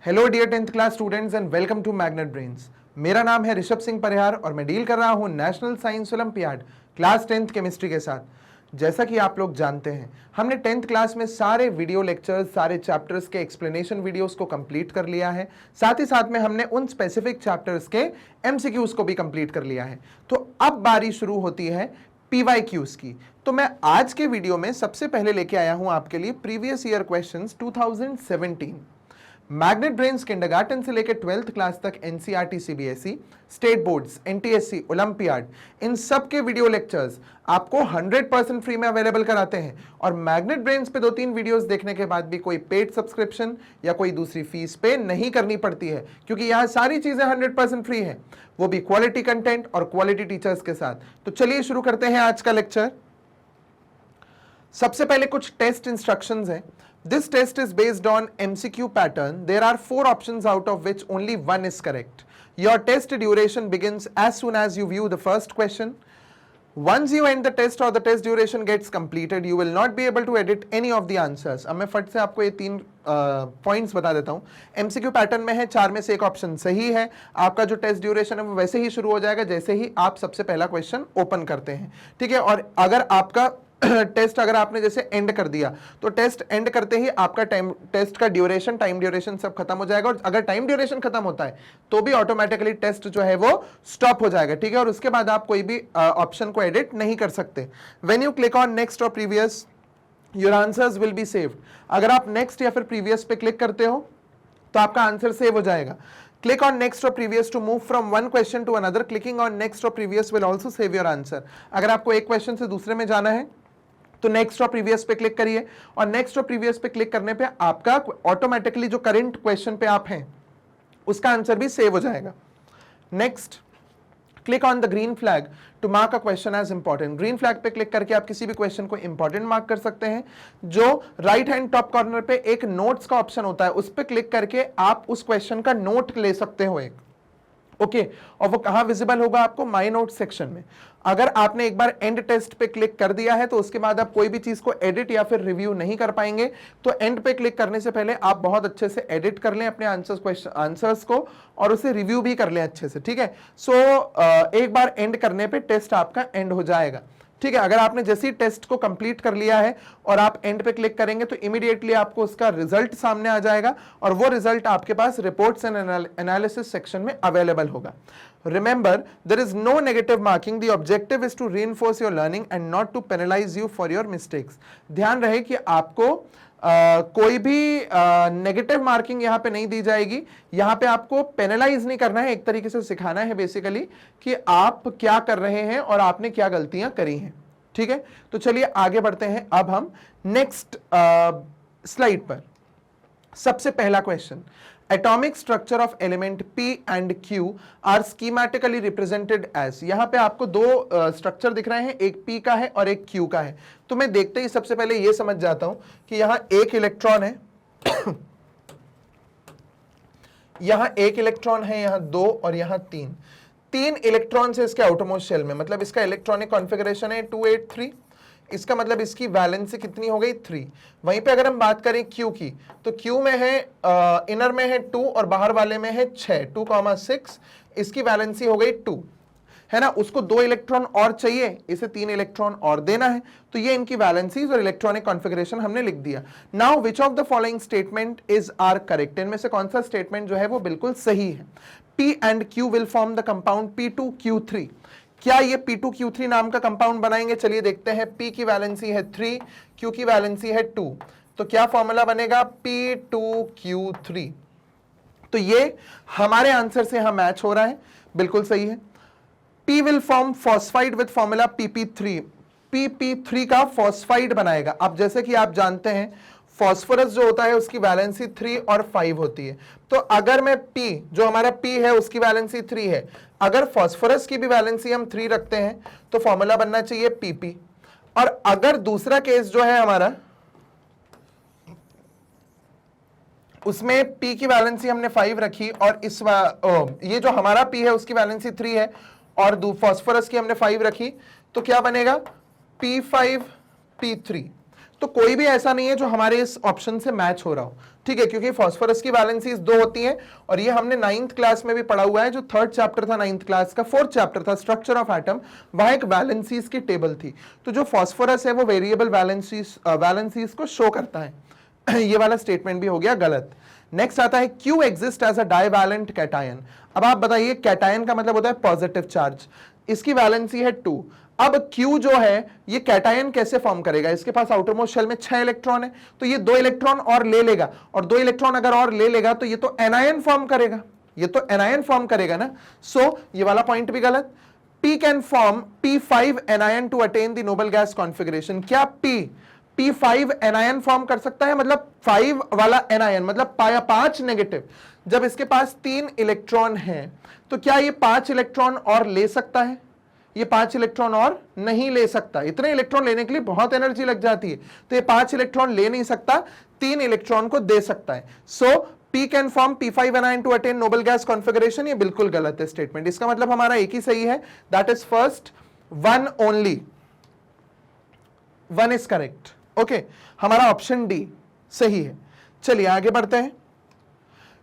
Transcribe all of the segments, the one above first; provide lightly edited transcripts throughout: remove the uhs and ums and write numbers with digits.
Hello dear 10th class students and welcome to Magnet Brains. मेरा नाम है ऋषभ सिंह परिहार और मैं डील कर रहा हूं national science olympiad class 10th chemistry के साथ। जैसा कि आप लोग जानते हैं, हमने 10th क्लास में सारे वीडियो लेक्चर्स, सारे चैप्टर्स के एक्सप्लेनेशन वीडियोस को कंप्लीट कर लिया है। साथ ही साथ में हमने उन स्पेसिफिक चैप्टर्स के एमसीक्यूज को भी कंप्लीट कर लिया है। तो अब बारी शुरू होती है PYQs की। तो मैं आज के वीडियो में सबसे पहले लेके आया हूं आपके लिए previous year questions 2017 Magnet Brains kindergarten से लेकर 12th क्लास तक NCERT CBSE state boards NTSC Olympiad, इन सब के वीडियो लेक्चर्स आपको 100% फ्री में अवेलेबल कराते हैं। और मैग्नेट ब्रेन्स पे 2-3 वीडियोस देखने के बाद भी कोई पेड सब्सक्रिप्शन या कोई दूसरी फीस पे नहीं करनी पड़ती है, क्योंकि यहाँ सारी चीजें 100% फ्री है, वो भी क्वालिटी कंटेंट और क्वालिटी टीचर्स के साथ। तो चलिए शुरू करते हैं आज का लेक्चर। सबसे पहले कुछ टेस्ट इंस्ट्रक्शंस हैं। This test is based on MCQ pattern. There are 4 options out of which only one is correct. Your test duration begins as soon as you view the first question. Once you end the test or the test duration gets completed, you will not be able to edit any of the answers. अब मैं फट से आपको ये 3 points बता देता हूँ। MCQ pattern में है, 4 में से एक ऑप्शन सही है। आपका जो टेस्ट ड्यूरेशन है वो वैसे ही शुरू हो जाएगा जैसे ही आप सबसे पहला क्वेश्चन ओपन करते हैं, ठीक है। और अगर आपका टेस्ट अगर आपने जैसे एंड कर दिया तो टेस्ट एंड करते ही आपका टेस्ट का ड्यूरेशन, टाइम ड्यूरेशन सब खत्म हो जाएगा। और अगर टाइम ड्यूरेशन खत्म होता है तो भी ऑटोमेटिकली टेस्ट जो है वो स्टॉप हो जाएगा, ठीक है। और उसके बाद आप कोई भी ऑप्शन को एडिट नहीं कर सकते। When you click on next और previous, your answers will be saved. अगर आप नेक्स्ट या फिर प्रीवियस पे क्लिक करते हो तो आपका आंसर सेव हो जाएगा। Click on next or previous to move from one question to another. Clicking on next or previous will also save your answer. अगर आपको एक क्वेश्चन से दूसरे में जाना है तो नेक्स्ट और प्रीवियस पे क्लिक करिए, और नेक्स्ट और प्रीवियस पे क्लिक करने पे आपका ऑटोमेटिकली जो करंट क्वेश्चन पे आप हैं उसका आंसर भी सेव हो जाएगा। Next, click on the green flag to mark a question as important. Green flag पे क्लिक करके आप किसी भी क्वेश्चन को इंपॉर्टेंट मार्क कर सकते हैं। जो राइट हैंड टॉप कॉर्नर पे एक नोट्स का ऑप्शन होता है, उस पर क्लिक करके आप उस क्वेश्चन का नोट ले सकते हो एक, ओके। और वो कहां विजिबल होगा आपको? माई नोट सेक्शन में। अगर आपने एक बार एंड टेस्ट पे क्लिक कर दिया है तो उसके बाद आप कोई भी चीज को एडिट या फिर रिव्यू नहीं कर पाएंगे। तो एंड पे क्लिक करने से पहले आप बहुत अच्छे से एडिट कर लें अपने आंसर्स को, और उसे रिव्यू भी कर लें अच्छे से, ठीक है। सो एक बार एंड करने पे टेस्ट आपका एंड हो जाएगा, ठीक है। अगर आपने जैसे ही टेस्ट को कंप्लीट कर लिया है और आप एंड पे क्लिक करेंगे तो इमीडिएटली आपको उसका रिजल्ट सामने आ जाएगा, और वो रिजल्ट आपके पास रिपोर्ट्स एंड एनालिसिस सेक्शन में अवेलेबल होगा। Remember, there is no negative marking. The objective is to reinforce your learning and not to penalise you for your mistakes. ध्यान रहे कि आपको कोई भी नेगेटिव मार्किंग यहाँ पे नहीं दी जाएगी। यहाँ पे आपको पेनलाइज नहीं करना है, एक तरीके से सिखाना है बेसिकली कि आप क्या कर रहे हैं और आपने क्या गलतियां करी हैं, ठीक है। तो चलिए आगे बढ़ते हैं। अब हम नेक्स्ट स्लाइड पर सबसे पहला question, atomic structure of element P and Q are schematically represented as. यहां पे आपको दो स्ट्रक्चर दिख रहे हैं, एक P का है और एक Q का है। तो मैं देखते ही सबसे पहले ये समझ जाता हूं कि यहां एक इलेक्ट्रॉन है यहां एक इलेक्ट्रॉन है, यहां 2 और यहां 3 इलेक्ट्रॉन है इसके आउटरमोस्ट शेल में। मतलब इसका इलेक्ट्रॉनिक कॉन्फ़िगरेशन है 283। इसका मतलब इसकी वैलेंसी कितनी हो गई? 3। वहीं पे अगर हम बात करें Q की, तो Q में है इनर में है 2 और बाहर वाले में है 6, 2,6। इसकी वैलेंसी हो गई 2, है ना। उसको 2 इलेक्ट्रॉन और चाहिए, इसे 3 इलेक्ट्रॉन और देना है। तो ये इनकी वैलेंसीज और इलेक्ट्रॉनिक कॉन्फ़िगरेशन हमने लिख दिया। Now which of the following statement is are correct? इनमें से कौन सा स्टेटमेंट जो है वो बिल्कुल सही है? P and Q will form the compound P2Q3। क्या ये P2Q3 नाम का कंपाउंड बनाएंगे? चलिए देखते हैं। P की वैलेंसी है 3, Q की वैलेंसी है 2, तो क्या फॉर्मूला बनेगा? P2Q3। तो ये हमारे आंसर से यहां मैच हो रहा है, बिल्कुल सही है। P will form phosphide with formula PP3। PP3 का फॉस्फाइड बनाएगा। अब जैसे कि आप जानते हैं फॉस्फोरस जो होता है उसकी वैलेंसी 3 और 5 होती है। तो अगर मैं P, जो हमारा P है उसकी वैलेंसी 3 है, अगर फॉस्फोरस की भी वैलेंसी हम 3 रखते हैं तो फॉर्मूला बनना चाहिए PP। और अगर दूसरा केस जो है हमारा, उसमें P की वैलेंसी हमने 5 रखी और ये जो हमारा P है उसकी वैलेंसी 3 है और फॉस्फोरस की हमने 5 रखी, तो क्या बनेगा? P5 P3। तो कोई भी ऐसा नहीं है जो हमारे इस ऑप्शन से मैच हो रहा हो, ठीक है, क्योंकि फास्फोरस की वैलेंसीज 2 होती हैं और ये हमने 9th क्लास में भी पढ़ा हुआ है, जो 3rd चैप्टर था 9th क्लास का, 4th चैप्टर था स्ट्रक्चर ऑफ एटम, वहां एक वैलेंसीज की टेबल थी। तो जो फास्फोरस है वो वेरिएबल वैलेंसीज को शो करता है। ये वाला स्टेटमेंट भी हो गया गलत। नेक्स्ट आता है Q exist as a divalent cation. अब आप बताइए, कैटायन का मतलब होता है पॉजिटिव चार्ज, इसकी वैलेंसी है 2। अब Q जो है ये कैटायन कैसे फॉर्म करेगा, इसके पास आउटर मोस्ट शेल में 6 इलेक्ट्रॉन है, तो ये 2 इलेक्ट्रॉन और ले लेगा, और 2 इलेक्ट्रॉन अगर और ले लेगा तो ये तो एनायन फॉर्म करेगा, ये तो एनायन फॉर्म करेगा ना। सो ये वाला पॉइंट भी गलत। P can form P5 anion to attain the noble gas configuration. क्या P5 एनायन फॉर्म कर सकता है, मतलब 5 वाला एनायन, मतलब पाया 5 नेगेटिव। जब इसके पास 3 इलेक्ट्रॉन है तो क्या ये 5 इलेक्ट्रॉन और ले सकता है? ये 5 इलेक्ट्रॉन और नहीं ले सकता, इतने इलेक्ट्रॉन लेने के लिए बहुत एनर्जी लग जाती है, तो ये 5 इलेक्ट्रॉन ले नहीं सकता, 3 इलेक्ट्रॉन को दे सकता है। So P can form P5 anion to attain noble gas configuration. ये बिल्कुल गलत है स्टेटमेंट, इसका मतलब हमारा एक ही सही है, that is first, 1 only, 1 is correct. Okay, हमारा ऑप्शन डी सही है। चलिए आगे बढ़ते हैं।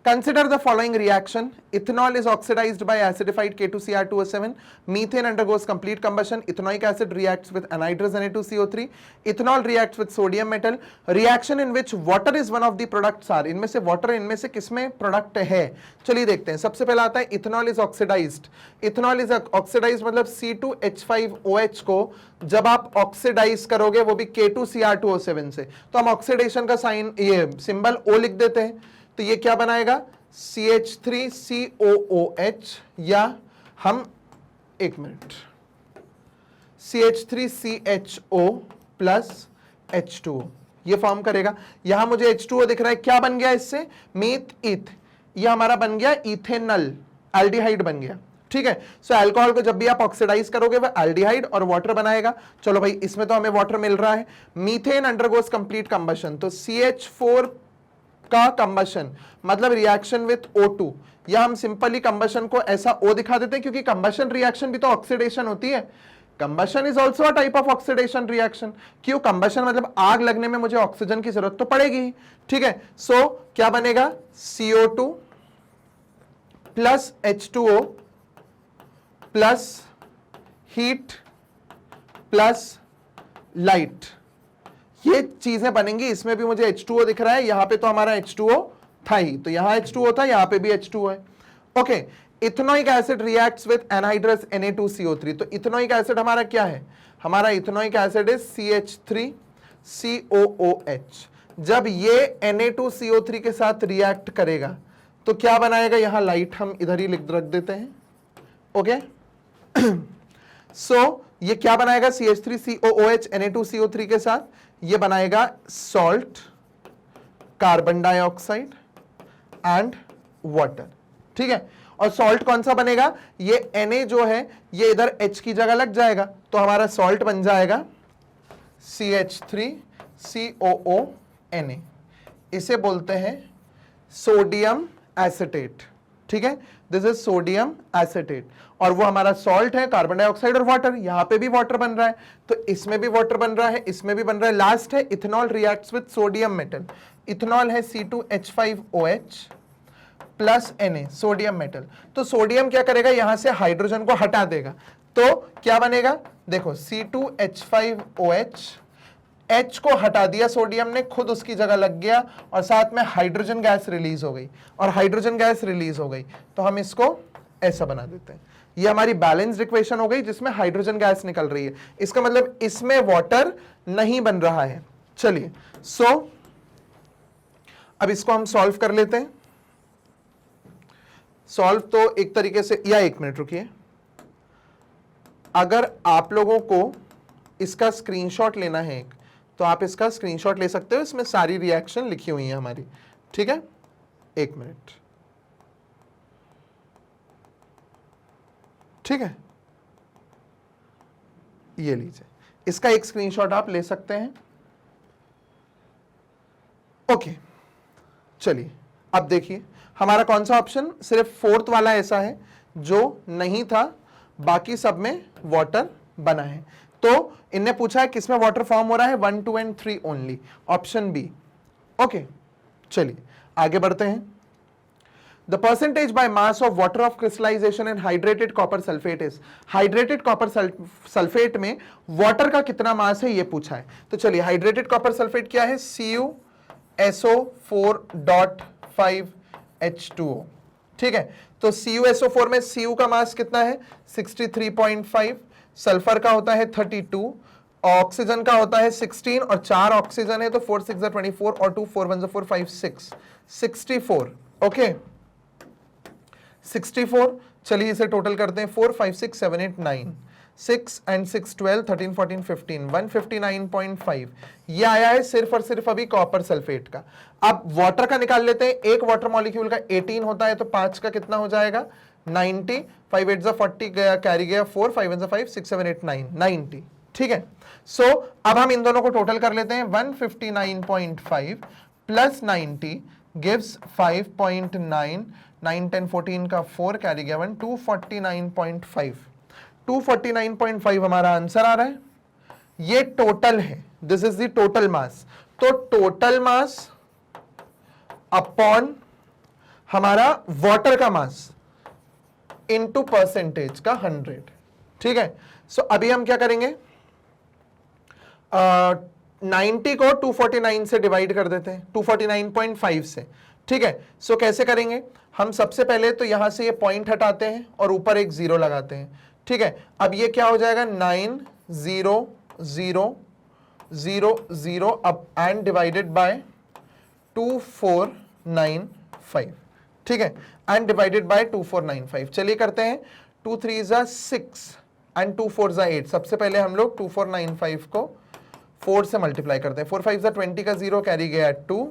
Consider the following reaction. Ethanol is oxidized by acidified K2Cr2O7. Methane undergoes complete combustion. Ethanoic acid reacts with anhydrous Na2CO3. Ethanol reacts with sodium metal. Reaction in which water is one of the products are. इनमें से water इनमें से किसमें product है? चलिए देखते हैं। सबसे पहला आता है ethanol is oxidized. Ethanol is oxidized मतलब C2H5OH को जब आप ऑक्सीडाइज करोगे वो भी K2Cr2O7 से, तो हम ऑक्सीडेशन का साइन ये सिंबल O लिख देते हैं, तो ये क्या बनाएगा CH3COOH, या हम एक मिनट CH3CHO प्लस H2O ये फॉर्म करेगा। यहां मुझे H2O दिख रहा है, क्या बन गया इससे? मीथ ईथ, ये हमारा बन गया इथेनल, एल्डिहाइड बन गया, ठीक है। सो अल्कोहल को जब भी आप ऑक्सीडाइज करोगे वह एल्डिहाइड और वाटर बनाएगा। चलो भाई, इसमें तो हमें वाटर मिल रहा है। मीथेन अंडरगोस कंप्लीट कंबशन, तो CH4 का कंबशन मतलब रिएक्शन विथ O2, या हम सिंपली कंबशन को ऐसा O दिखा देते हैं, क्योंकि कंबशन रिएक्शन भी तो ऑक्सीडेशन होती है। Combustion is also a type of oxidation reaction. क्यों? कंबशन मतलब आग लगने में मुझे ऑक्सीजन की जरूरत तो पड़ेगी, ठीक है। सो क्या बनेगा? CO2 plus H2O plus heat plus light, ये चीजें बनेंगी। इसमें भी मुझे H2O दिख रहा है, यहां पे तो हमारा H2O था ही, तो यहां H2O था, यहां पे भी H2O है। Okay, ethanoic acid reacts with anhydrous Na2CO3, तो इथेनोइक एसिड हमारा क्या है? हमारा इथेनोइक एसिड इज CH3COOH। जब ये Na2CO3 के साथ रिएक्ट करेगा तो क्या बनाएगा? यहां लाइट हम इधर ही रख देते हैं, ओके। सो ये क्या बनाएगा? CH3COOH Na2CO3 के साथ ये बनाएगा salt, carbon dioxide and water, ठीक है। और सॉल्ट कौन सा बनेगा? ये Na जो है ये इधर H की जगह लग जाएगा, तो हमारा सॉल्ट बन जाएगा CH3COONA, इसे बोलते हैं सोडियम एसिटेट, ठीक है। दिस इज सोडियम एसिटेट, और वो हमारा सॉल्ट है, कार्बन डाइऑक्साइड और वाटर। यहां पे भी वाटर बन रहा है, तो इसमें भी वाटर बन रहा है, इसमें भी बन रहा है। लास्ट है ethanol reacts with sodium metal. Ethanol है C2H5OH plus Na, sodium metal. तो सोडियम क्या करेगा? यहां से हाइड्रोजन को हटा देगा, तो क्या बनेगा? देखो C2H5OH, H को हटा दिया सोडियम ने, खुद उसकी जगह लग गया, और साथ में हाइड्रोजन गैस रिलीज हो गई, और हाइड्रोजन गैस रिलीज हो गई तो हम इसको ऐसा बना देते हैं। ये हमारी बैलेंस्ड इक्वेशन हो गई जिसमें हाइड्रोजन गैस निकल रही है, इसका मतलब इसमें वाटर नहीं बन रहा है। चलिए, सो अब इसको हम सॉल्व कर लेते हैं। सॉल्व तो एक तरीके से, या एक मिनट रुकिए, अगर आप लोगों को इसका स्क्रीनशॉट लेना है तो आप इसका स्क्रीनशॉट ले सकते हो, इसमें सारी रिएक्शन लिखी हुई है हमारी, ठीक है। एक मिनट, ठीक है, ये लीजिए, इसका एक स्क्रीनशॉट आप ले सकते हैं। ओके, चलिए अब देखिए हमारा कौन सा ऑप्शन, सिर्फ 4th वाला ऐसा है जो नहीं था, बाकी सब में वाटर बना है। तो इनने पूछा है किसमें वाटर फॉर्म हो रहा है, 1, 2 and 3 only, option B. Okay, चलिए आगे बढ़ते हैं। The percentage by mass of water of crystallization in hydrated copper sulfate is, hydrated copper sulfate में water का कितना मास है ये पूछा है। तो चलिए hydrated copper sulfate क्या है, CuSO4.5H2O, ठीक है। तो CuSO4 में Cu का मास कितना है 63.5, सल्फर का होता है 32, ऑक्सीजन का होता है 16 और 4 ऑक्सीजन है तो 4 6 24 और 2 4 1 4 5 6 64। ओके 64, चलिए इसे टोटल करते हैं 4 5 6 7 8 9 6 एंड 6 12 13 14 15 159.5 ये आया है सिर्फ और सिर्फ अभी कॉपर सल्फेट का। अब वाटर का निकाल लेते हैं, एक वाटर मॉलिक्यूल का 18 होता है तो 5 का कितना हो जाएगा 90, 5 8 40 गया, कैरी गया 4, 5 1 5 6 7 8 9 90, ठीक है। सो अब हम इन दोनों को टोटल कर लेते हैं, 159.5 प्लस 90 गिव्स 5.9, 9 10 14 का 4 कैरी गया 1, 249.5, 249.5 हमारा आंसर आ रहा है। ये टोटल है, this is the total mass. तो टोटल मास अपॉन हमारा वाटर का मास इनटू परसेंटेज का 100, ठीक है। सो अभी हम क्या करेंगे, 90 को 249 से डिवाइड कर देते हैं, 249.5 से, ठीक है। सो कैसे करेंगे, हम सबसे पहले तो यहां से ये पॉइंट हटाते हैं और ऊपर एक 0 लगाते हैं, ठीक है। अब ये क्या हो जाएगा 9 0 0 0 0 अब एंड डिवाइडेड बाय 2495, ठीक है, एंड डिवाइडेड बाय 2495। चलिए करते हैं, 2 3 6 एंड 2 4 8। सबसे पहले हम लोग 2495 को 4 से मल्टीप्लाई करते हैं, 4 5 20 का 0 कैरी गया 2,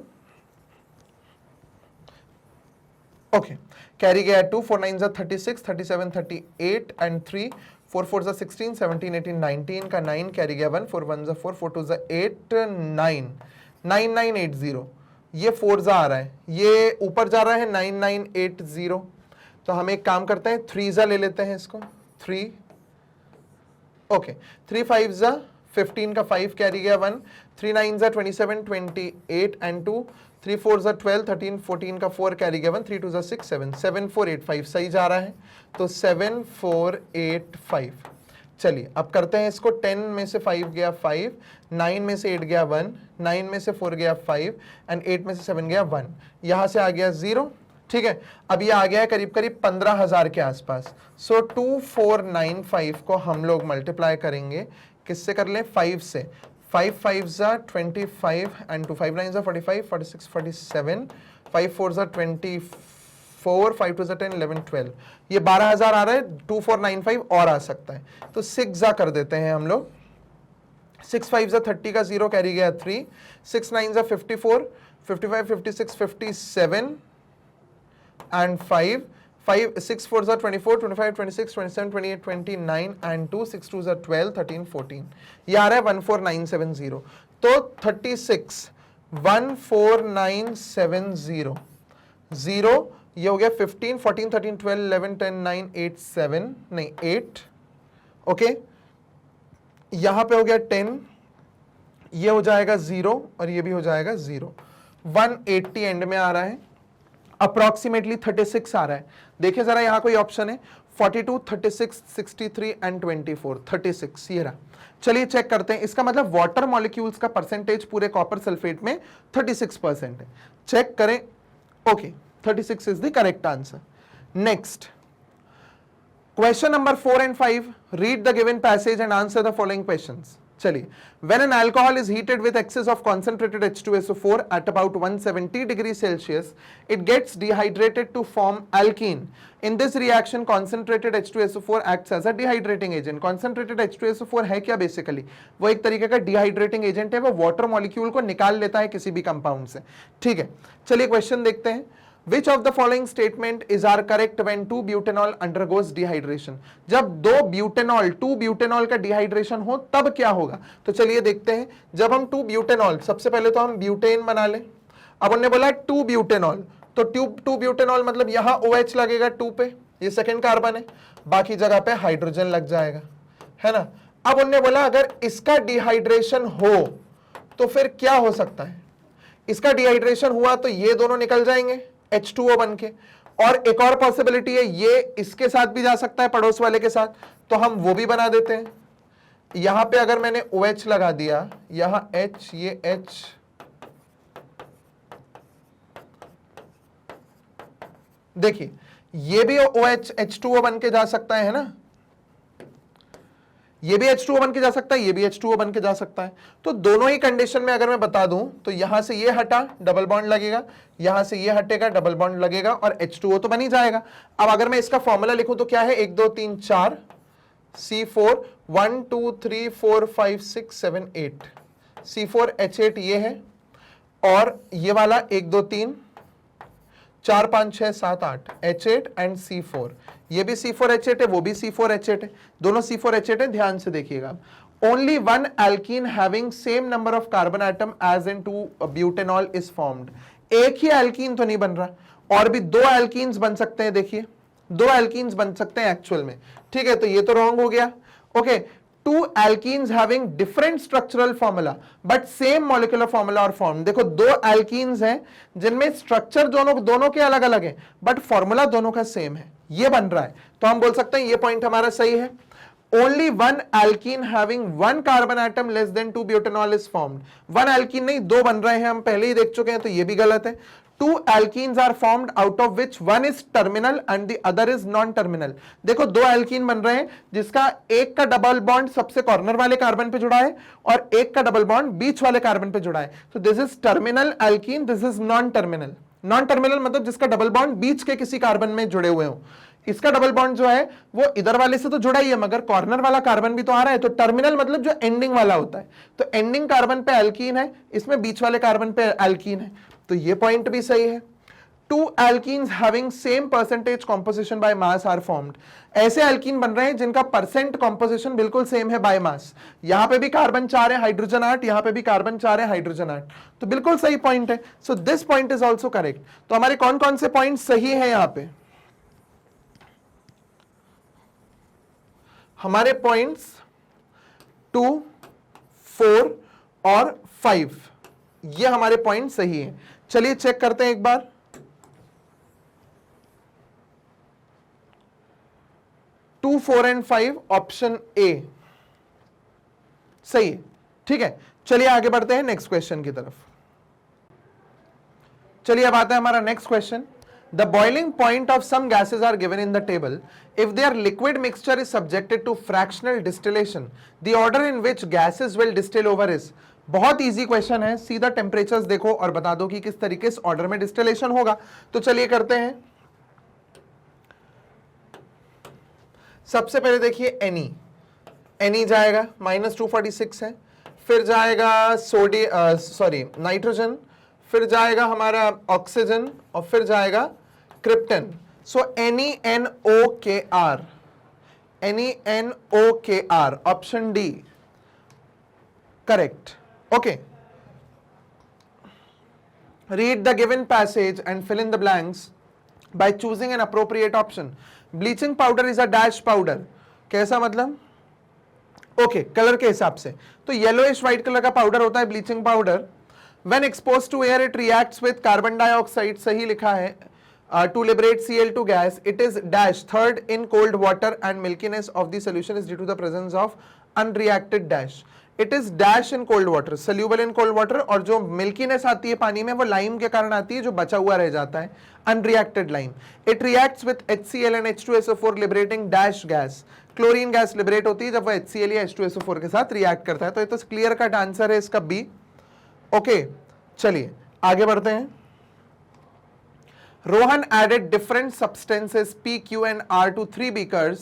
ओके कैरी गया 2, 4 9 36, 37 38 एंड 3, 4 4 16, 17 18 19 का 9 कैरी गया 1, 4 1 4, 4 2 8 9, 9980, ये 4 आ रहा है, ये ऊपर जा रहा है 9980। तो हम एक काम करते हैं, 3 ले लेते हैं इसको, 3, ओके 3 5 15 का 5 कैरी गया 1, 3 9 27 28 एंड 2, 3 4 12 13 14 का 4 कैरी गया 1, 3 2 6 7 7 4 8 5 सही जा रहा है, तो 7 4 8 5। चलिए अब करते हैं इसको, 10 में से 5 गया 5, 9 में से 8 गया 1, 9 में से 4 गया 5 एंड 8 में से 7 गया 1, यहां से आ गया 0, ठीक है। अब ये आ गया है करीब करीब 15,000 के आसपास। सो 2495 को हम लोग मल्टीप्लाई करेंगे, किससे कर लें 5 से, 5 5 25 एंड 2 5 9 45 46 47, 5 4 24, 5 2 10 11 12, ये 12,000 आ रहा है, 2495 और आ सकता है तो 6 कर देते हैं हम लोग, 6 5 30 का 0 कैरी गया 3, 6 9 54, 55 56 57 and 5 6 4 24 25 26 27 28 29 and 2 6 2 12 13 14, ये आ रहा है 14970। तो 36 14970 0, ये हो गया 15 14 13 12 11 10 9 8 7 नहीं 8, ओके यहां पे हो गया 10, ये हो जाएगा 0 और ये भी हो जाएगा 0, 180 एंड में आ रहा है, अप्रोक्सीमेटली 36 आ रहा है। देखिए जरा यहां कोई ऑप्शन है, 42 36 63 एंड 24, 36 ये रहा। चलिए चेक करते हैं, इसका मतलब वाटर मॉलिक्यूल्स का परसेंटेज पूरे कॉपर सल्फेट में 36% है। चेक करें, okay 36 is the correct answer. Next question number 4 and 5, read the given passage and answer the following questions. चलिए, when an alcohol is heated with excess of concentrated H2SO4 at about 170 degrees Celsius, it gets dehydrated to form alkene. In this reaction, concentrated H2SO4 acts as a dehydrating agent. Concentrated H2SO4 है क्या basically, वो एक तरीके का dehydrating agent है, वो water molecule को निकाल लेता है किसी भी कंपाउंड से, ठीक है। चलिए क्वेश्चन देखते हैं, Which of the following statement is are correct when 2-butanol undergoes dehydration? जब 2-butanol का डिहाइड्रेशन हो तब क्या होगा, तो चलिए देखते हैं। जब हम 2-butanol, सबसे पहले तो हम ब्यूटेन बना लें। अब उन्होंने बोला 2-butanol, तो 2-butanol मतलब यहां OH लगेगा 2 पे, ये सेकेंड कार्बन है, बाकी जगह पे हाइड्रोजन लग जाएगा, है ना। अब उन्होंने बोला अगर इसका डिहाइड्रेशन हो तो फिर क्या हो सकता है, इसका डिहाइड्रेशन हुआ तो ये दोनों निकल जाएंगे H2O बन के, और एक और पॉसिबिलिटी है ये इसके साथ भी जा सकता है पड़ोस वाले के साथ, तो हम वो भी बना देते हैं। यहां पे अगर मैंने OH लगा दिया, यहां H, ये H, देखिए ये भी OH H2O बन के जा सकता है ना, ये भी H2O बन के जा सकता है, ये भी H2O बन के जा सकता है। तो दोनों ही कंडीशन में अगर मैं बता दूं तो यहां से ये हटा डबल बॉन्ड लगेगा, यहां से ये हटेगा डबल बॉन्ड लगेगा, और H2O तो बन ही जाएगा। अब अगर मैं इसका फॉर्मूला लिखूं तो क्या है, 1 2 3 4 C4 1 2 3 4 5 6 7 8 C4H8 ये है, और ये वाला 1 2 3 4 5 6 7 8 H8 एंड C4, ये भी C4H8 है, वो भी C4H8 है, दोनों C4H8 है। ध्यान से देखिएगा, only one alkene having same number of carbon atom as in two butanol is formed. एक ही एल्कीन तो नहीं बन रहा, और भी दो एल्कीन्स बन सकते हैं, देखिए दो एल्कीन्स बन सकते हैं एक्चुअल में, ठीक है, तो ये तो रॉन्ग हो गया। Okay, two alkenes having different structural formula but same molecular formula और फॉर्म। देखो दो एल्कीन्स हैं जिनमें स्ट्रक्चर दोनों के अलग अलग है बट फॉर्मूला दोनों का सेम है, ये बन रहा है, तो हम बोल सकते हैं ये पॉइंट हमारा सही है। Only one alkene having one carbon atom less than 2 butanol is formed. One alkene नहीं, दो बन रहे हैं, हम पहले ही देख चुके हैं, तो ये भी गलत है। Two alkenes are formed out of which one is terminal and the other is non-terminal। देखो दो एल्कीन बन रहे हैं जिसका एक का डबल बॉन्ड सबसे कॉर्नर वाले कार्बन पे जुड़ा है और एक का डबल बॉन्ड बीच वाले कार्बन पे जुड़ा है, तो this is terminal alkene, this is non terminal. Non terminal मतलब जिसका डबल बॉन्ड बीच के किसी कार्बन में जुड़े हुए हो, इसका डबल बॉन्ड जो है वो इधर वाले से तो जुड़ा ही है मगर कॉर्नर वाला कार्बन भी तो आ रहा है, तो टर्मिनल मतलब जो एंडिंग वाला होता है, तो एंडिंग कार्बन पे एल्कीन है, इसमें बीच वाले कार्बन पे एल्कीन है, तो ये पॉइंट भी सही है। Two alkenes having same percentage composition by mass are formed. ऐसे एल्कीन बन रहे हैं जिनका परसेंट कॉम्पोजिशन बिल्कुल सेम है बाय मास, यहां पे भी कार्बन 4 है हाइड्रोजन 8, यहां पे भी कार्बन 4 है हाइड्रोजन 8, तो बिल्कुल सही पॉइंट है। So this point is also correct. तो हमारे कौन कौन से पॉइंट सही है, यहां पे हमारे पॉइंट्स 2 4 और 5, ये हमारे पॉइंट सही है। चलिए चेक करते हैं एक बार। 2 4 एंड 5 ऑप्शन ए सही है, ठीक है। चलिए आगे बढ़ते हैं नेक्स्ट क्वेश्चन की तरफ। चलिए अब आता है हमारा next question. The boiling point of some gases are given in the table. If their liquid mixture is subjected to fractional distillation, the order in which gases will distill over is। बहुत easy question है, सीधा temperatures देखो और बता दो कि किस तरीके से ऑर्डर में डिस्टिलेशन होगा। तो चलिए करते हैं। सबसे पहले देखिए Ni जाएगा -246 है, फिर जाएगा नाइट्रोजन, फिर जाएगा हमारा ऑक्सीजन और फिर जाएगा krypton. So NeNOKr option D correct. Okay, read the given passage and fill in the blanks by choosing an appropriate option। bleaching powder is a dash powder, कैसा मतलब, ओके कलर के हिसाब से तो येलोइश व्हाइट कलर का powder होता है bleaching powder. When exposed to air, it reacts with carbon dioxide, सही लिखा है, to liberate Cl2 gas. It is dash third in cold water and milkiness of the solution is due to the presence of unreacted dash. It is dash in cold water, soluble in cold water, और जो milkiness आती है पानी में वो lime के कारण आती है, जो बचा हुआ रह जाता है, unreacted lime. It reacts with HCl and H2SO4 liberating dash gas. Chlorine gas liberate होती है जब वो HCl या H2SO4 के साथ रिएक्ट करता है, तो ये तो क्लियर कट आंसर है इसका बी। ओके चलिए आगे बढ़ते हैं। Rohan added different substances P, Q and R to 3 beakers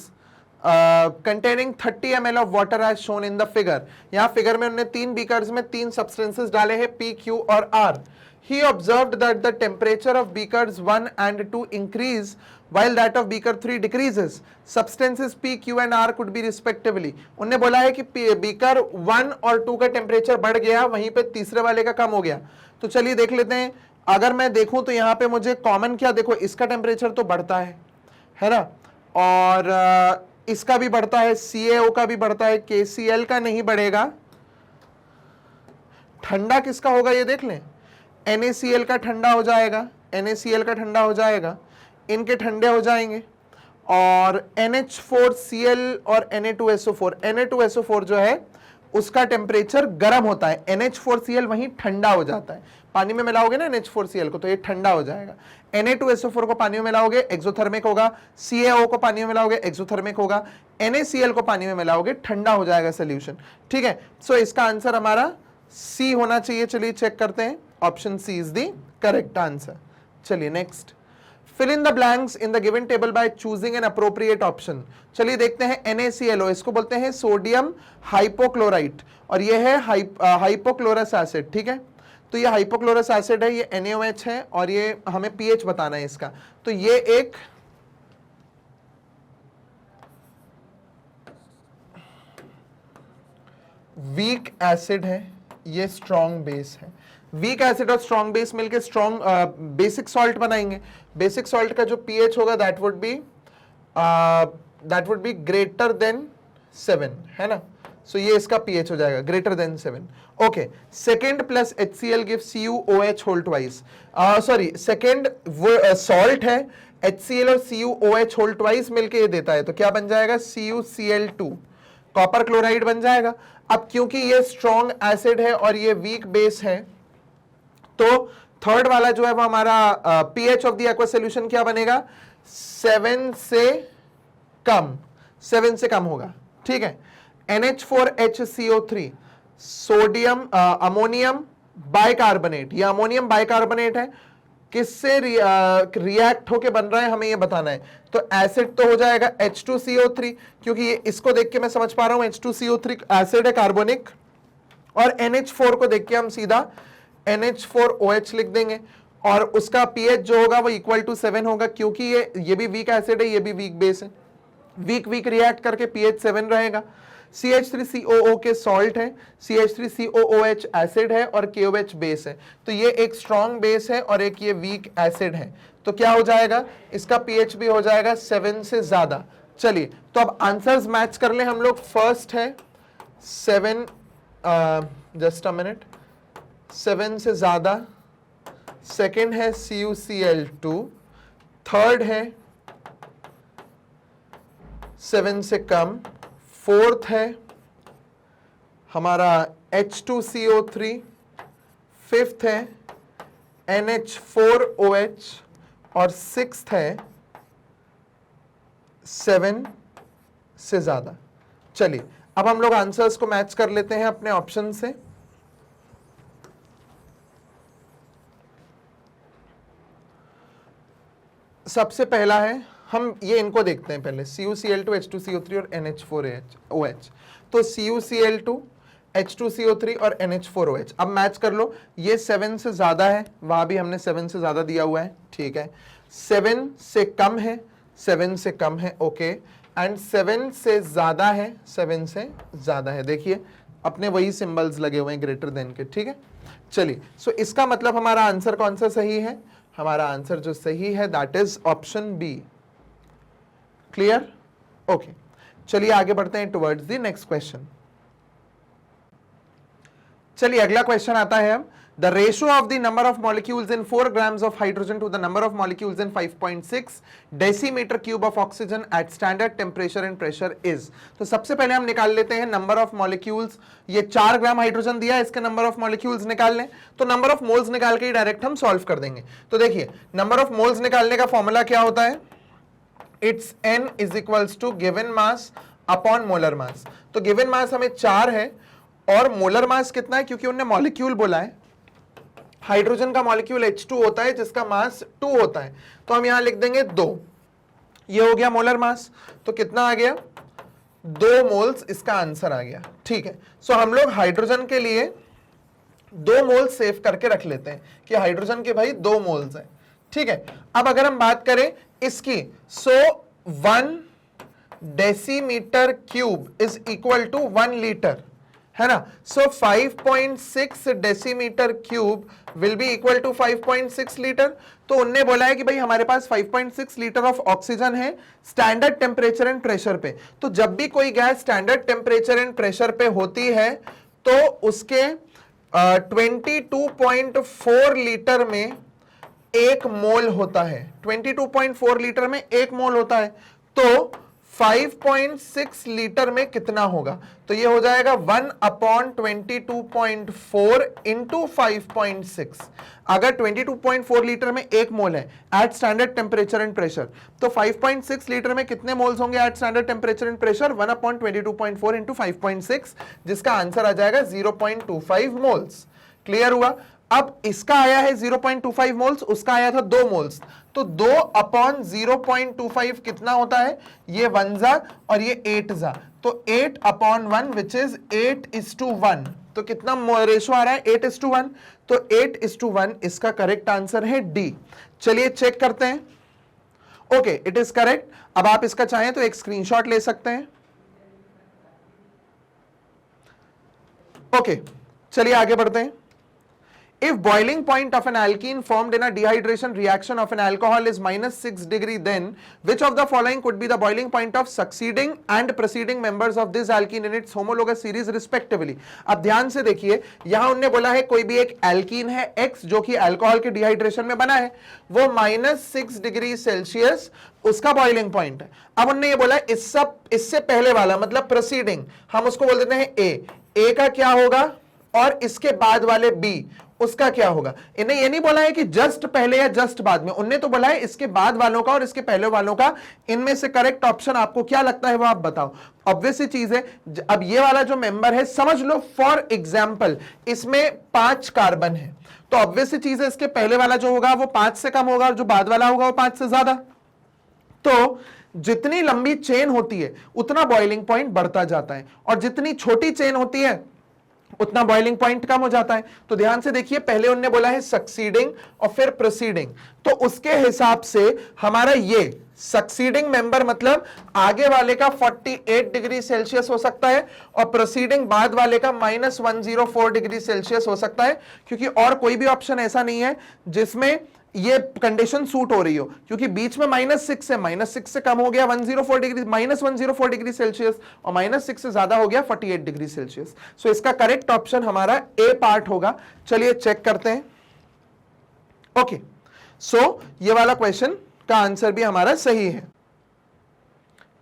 containing 30 ml of water as shown in the figure। यहाँ फिगर में उन्होंने 3 बीकर्स में 3 सब्सटेंसेस डाले हैं P, Q और R। He observed that the temperature of beakers 1 and 2 increase while that of beaker 3 decreases। Substances P, Q and R could be respectively। उन्होंने बोला है कि बीकर 1 और 2 का टेम्परेचर बढ़ गया, वहीं पे तीसरे वाले का कम हो गया। तो चलिए देख लेते हैं। अगर मैं देखूं तो यहाँ पे मुझे कॉमन क्या, देखो इसका टेम्परेचर तो बढ़ता है ना, और इसका भी बढ़ता है, CaO का भी बढ़ता है, KCl का नहीं बढ़ेगा। ठंडा किसका होगा ये देख लें, NaCl का ठंडा हो जाएगा, NaCl का ठंडा हो जाएगा, इनके ठंडे हो जाएंगे। और NH4Cl और Na2SO4, Na2SO4 जो है उसका टेम्परेचर गर्म होता है, NH4Cl वहीं ठंडा हो जाता है। पानी में मिलाओगे ना NH4Cl को तो ये ठंडा हो जाएगा। Na2SO4 को पानी में मिलाओगे एक्सोथर्मिक होगा, CaO को पानी में मिलाओगे एक्सोथर्मिक होगा, NaCl को पानी में मिलाओगे ठंडा हो जाएगा सोल्यूशन। ठीक है, सो इसका आंसर हमारा सी होना चाहिए। चलिए चेक करते हैं, option C is the correct answer. चलिए next, fill in the blanks in the given table by choosing an appropriate option। चलिए देखते हैं NaClO, इसको बोलते हैं सोडियम हाइपोक्लोराइट और ये है हाइपोक्लोरस एसिड। ठीक है, तो ये हाइपोक्लोरस एसिड है, ये NaOH है और ये हमें pH बताना है इसका। तो ये एक वीक एसिड है, ये स्ट्रॉन्ग बेस है। वीक एसिड और स्ट्रॉन्ग बेस मिलके स्ट्रॉन्ग बेसिक सॉल्ट बनाएंगे। बेसिक सॉल्ट का जो pH होगा that would be greater than 7, है ना। सो ये इसका pH हो जाएगा greater than 7। Okay, second plus HCl give CuOH whole twice. Sorry, second salt है, HCl और CuOH होल ट्वाइस मिलके ये देता है, तो क्या बन जाएगा CuCl2, कॉपर क्लोराइड बन जाएगा। अब क्योंकि ये स्ट्रॉन्ग एसिड है और ये वीक बेस है, तो थर्ड वाला जो है वो हमारा pH of the aqua solution क्या बनेगा, 7 से कम, 7 से कम होगा। ठीक है, NH4HCO3 सोडियम अमोनियम बाइकार्बोनेट, ये अमोनियम बाइकार्बोनेट है, किससे रिएक्ट होके बन रहा है हमें ये बताना है। तो एसिड तो हो जाएगा H2CO3, क्योंकि ये इसको देख के मैं समझ पा रहा हूं H2CO3 एसिड है कार्बोनिक, और NH4 को देख के हम सीधा NH4OH लिख देंगे और उसका pH जो होगा वो इक्वल टू 7 होगा, क्योंकि ये भी वीक एसिड है, ये भी वीक बेस है, वीक वीक रिएक्ट करके pH 7 रहेगा। CH3COO के सॉल्ट है, CH3COOH एसिड है और KOH बेस है, तो ये एक स्ट्रॉन्ग बेस है और एक ये वीक एसिड है, तो क्या हो जाएगा, इसका pH भी हो जाएगा 7 से ज्यादा। चलिए तो अब आंसर्स मैच कर ले हम लोग। फर्स्ट है 7, जस्ट अ मिनट, 7 से ज्यादा, सेकेंड है CuCl2, थर्ड है 7 से कम, फोर्थ है हमारा H2CO3, फिफ्थ है NH4OH और सिक्स्थ है 7 से ज्यादा। चलिए अब हम लोग आंसर्स को मैच कर लेते हैं अपने ऑप्शन से। सबसे पहला है, हम ये इनको देखते हैं पहले, CuCl2, H2CO3 और NH4OH। तो CuCl2, H2CO3 और NH4OH अब मैच कर लो। ये 7 से ज्यादा है, वहां भी हमने 7 से ज्यादा दिया हुआ है, ठीक है। 7 से कम है, 7 से कम है, ओके, एंड 7 से ज्यादा है, 7 से ज्यादा है। देखिए अपने वही सिंबल्स लगे हुए हैं ग्रेटर देन के, ठीक है। चलिए सो इसका मतलब हमारा आंसर कौन सा सही है, हमारा आंसर जो सही है that is option B. Clear, okay. चलिए आगे बढ़ते हैं टुवर्ड्स द नेक्स्ट क्वेश्चन। चलिए अगला क्वेश्चन आता है अब, the ratio of the number of molecules in 4 grams of hydrogen to the number of molecules in 5.6 decimetre cube of oxygen at standard temperature and pressure is. तो सबसे पहले हम निकाल लेते हैं नंबर ऑफ मॉलिक्यूल्स। ये 4 ग्राम हाइड्रोजन दिया है, इसके नंबर ऑफ मॉलिक्यूल्स निकाल लें, तो नंबर ऑफ मोल्स निकाल के ही डायरेक्ट हम सॉल्व कर देंगे। तो देखिए नंबर ऑफ मोल्स निकालने का फॉर्मूला क्या होता है, it's n is equals to given mass upon molar mass. तो गिवन मास हमें 4 है और मोलर मास कितना है, क्योंकि उन्होंने मॉलिक्यूल बोला है, हाइड्रोजन का मॉलिक्यूल H2 होता है जिसका मास 2 होता है, तो हम यहां लिख देंगे 2। ये हो गया मोलर मास, तो कितना आ गया, 2 मोल्स इसका आंसर आ गया, ठीक है। सो हम लोग हाइड्रोजन के लिए 2 मोल्स सेव करके रख लेते हैं कि हाइड्रोजन के भाई 2 मोल्स हैं, ठीक है। अब अगर हम बात करें इसकी, so 1 decimetre cube is equal to 1 litre, है ना। So 5.6 decimetre cube will be equal to 5.6 litre. तो उनने बोला है कि भाई हमारे पास 5.6 लीटर ऑफ ऑक्सीजन है स्टैंडर्ड टेम्परेचर एंड प्रेशर पे। तो जब भी कोई gas standard temperature and pressure पे होती है तो उसके 22.4 लीटर में 1 मोल होता है। 22.4 लीटर में 1 मोल होता है। तो 5.6 लीटर में कितना होगा? तो ये हो जाएगा 1/22.4 इंटू 5.6। अगर 22.4 लीटर में 1 मोल है at standard temperature and pressure, तो 5.6 लीटर में कितने मोल्स होंगे at standard temperature and pressure? 1/22.4 into 5.6, जिसका आंसर आ जाएगा 0.25 मोल्स। क्लियर हुआ? अब इसका आया है 0.25 मोल्स, उसका आया था 2 मोल्स। तो 2/0.25 कितना होता है? ये 1 जा और ये 8 जा, तो 8/1 विच इज 8:1। तो कितना रेशो आ रहा है? 8:1। तो 8:1 इसका करेक्ट आंसर है डी। चलिए चेक करते हैं। Okay, it is correct. अब आप इसका चाहें तो एक स्क्रीनशॉट ले सकते हैं। ओके, चलिए आगे बढ़ते हैं। If boiling point of an alkene formed in a dehydration reaction of an alcohol is -6 degree, then which of the following could be the boiling point of succeeding and preceding members of this alkene in its homologous series respectively? अब ध्यान से देखिए, यहां उन्होंने बोला है कोई भी एक एल्कीन है X जो कि अल्कोहल के डिहाइड्रेशन में बना है, वो -6 डिग्री सेल्सियस उसका बॉइलिंग पॉइंट है। अब उन्होंने ये बोला इससे पहले वाला मतलब प्रोसीडिंग, हम उसको बोल देते हैं ए का क्या होगा और इसके बाद वाले बी उसका क्या होगा। इन्हें ये नहीं बोला है कि जस्ट पहले या जस्ट बाद में, उन्हें तो बोला है इसके बाद वालों का और इसके पहले वालों का। इनमें से करेक्ट ऑप्शन आपको क्या लगता है वो आप बताओ। ऑब्वियस सी चीज है। अब ये वाला जो मेंबर है, समझ लो फॉर एग्जाम्पल इसमें 5 कार्बन है, तो ऑब्वियस सी चीज है इसके पहले वाला जो होगा वो 5 से कम होगा और जो बाद वाला होगा वो 5 से ज्यादा। तो जितनी लंबी चेन होती है उतना बॉइलिंग पॉइंट बढ़ता जाता है, और जितनी छोटी चेन होती है उतना बॉइलिंग पॉइंट कम हो जाता है। तो ध्यान से देखिए, पहले उन्होंने बोला है सक्सीडिंग और फिर प्रोसीडिंग, तो उसके हिसाब से हमारा ये सक्सीडिंग मेंबर मतलब आगे वाले का 48 डिग्री सेल्सियस हो सकता है और प्रोसीडिंग बाद वाले का -104 डिग्री सेल्सियस हो सकता है, क्योंकि और कोई भी ऑप्शन ऐसा नहीं है जिसमें ये कंडीशन सूट हो रही हो, क्योंकि बीच में -6 है, -6 से कम हो गया 104 डिग्री, -104 डिग्री सेल्सियस, और -6 से ज्यादा हो गया 48 डिग्री सेल्सियस। सो इसका करेक्ट ऑप्शन हमारा ए पार्ट होगा। चलिए चेक करते हैं। ओके, सो ये वाला क्वेश्चन का आंसर भी हमारा सही है।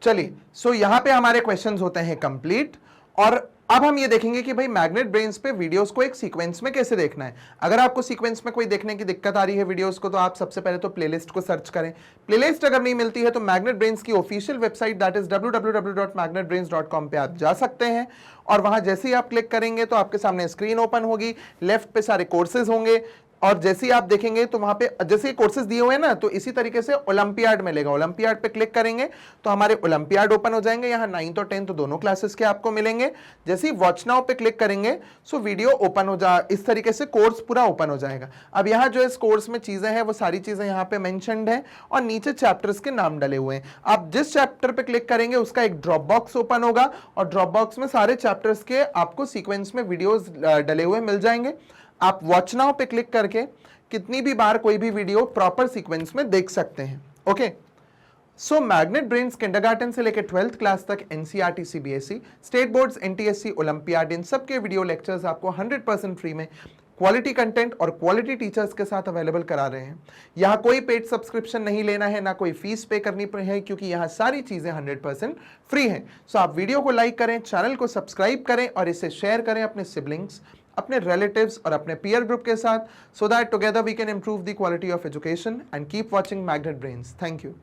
चलिए, सो यहां पे हमारे क्वेश्चंस होते हैं कंप्लीट, और अब हम ये देखेंगे कि भाई मैग्नेट ब्रेन्स पे वीडियोस को एक सीक्वेंस में कैसे देखना है। अगर आपको सीक्वेंस में कोई देखने की दिक्कत आ रही है वीडियोस को, तो आप सबसे पहले तो प्लेलिस्ट को सर्च करें। प्लेलिस्ट अगर नहीं मिलती है तो मैग्नेट ब्रेन्स की official website that is www.magnetbrains.com पे आप जा सकते हैं, और वहां जैसे ही आप क्लिक करेंगे तो आपके सामने स्क्रीन ओपन होगी, लेफ्ट पे सारे कोर्सेज होंगे, और जैसे ही आप देखेंगे तो वहां पे जैसे कोर्सेज दिए हुए हैं ना, तो इसी तरीके से ओलंपियाड मिलेगा। ओलंपियाड पे क्लिक करेंगे तो हमारे ओलंपियाड ओपन हो जाएंगे। यहाँ 9th और 10th दोनों क्लासेस के आपको मिलेंगे। जैसे ही वॉच नाउ पे क्लिक करेंगे सो वीडियो ओपन हो जा, इस तरीके से कोर्स पूरा ओपन हो जाएगा। अब यहाँ जो इस कोर्स में चीजें हैं वो सारी चीजें यहाँ पे मेंशन्ड है, और नीचे चैप्टर्स के नाम डले हुए हैं। आप जिस चैप्टर पे क्लिक करेंगे उसका एक ड्रॉप बॉक्स ओपन होगा, और ड्रॉप बॉक्स में सारे चैप्टर्स के आपको सीक्वेंस में वीडियोज डले हुए मिल जाएंगे। आप वॉच नाउ पे क्लिक करके कितनी भी बार कोई भी वीडियो प्रॉपर सीक्वेंस में देख सकते हैं। Okay, so Magnet Brains kindergarten से लेकर 12th क्लास तक NCERT, CBSE, state boards, NTSC, Olympiad, इन सब के वीडियो लेक्चर्स आपको 100% फ्री में क्वालिटी कंटेंट और क्वालिटी टीचर्स के साथ अवेलेबल करा रहे हैं। यहाँ कोई पेड सब्सक्रिप्शन नहीं लेना है, ना कोई फीस पे करनी है, क्योंकि यहाँ सारी चीजें 100% फ्री हैं। सो आप वीडियो को लाइक करें, चैनल को सब्सक्राइब करें और इसे शेयर करें अपने सिबलिंग्स, अपने रिलेटिव्स और अपने पीयर ग्रुप के साथ, so that together we can improve the quality of education and keep watching Magnet Brains. Thank you.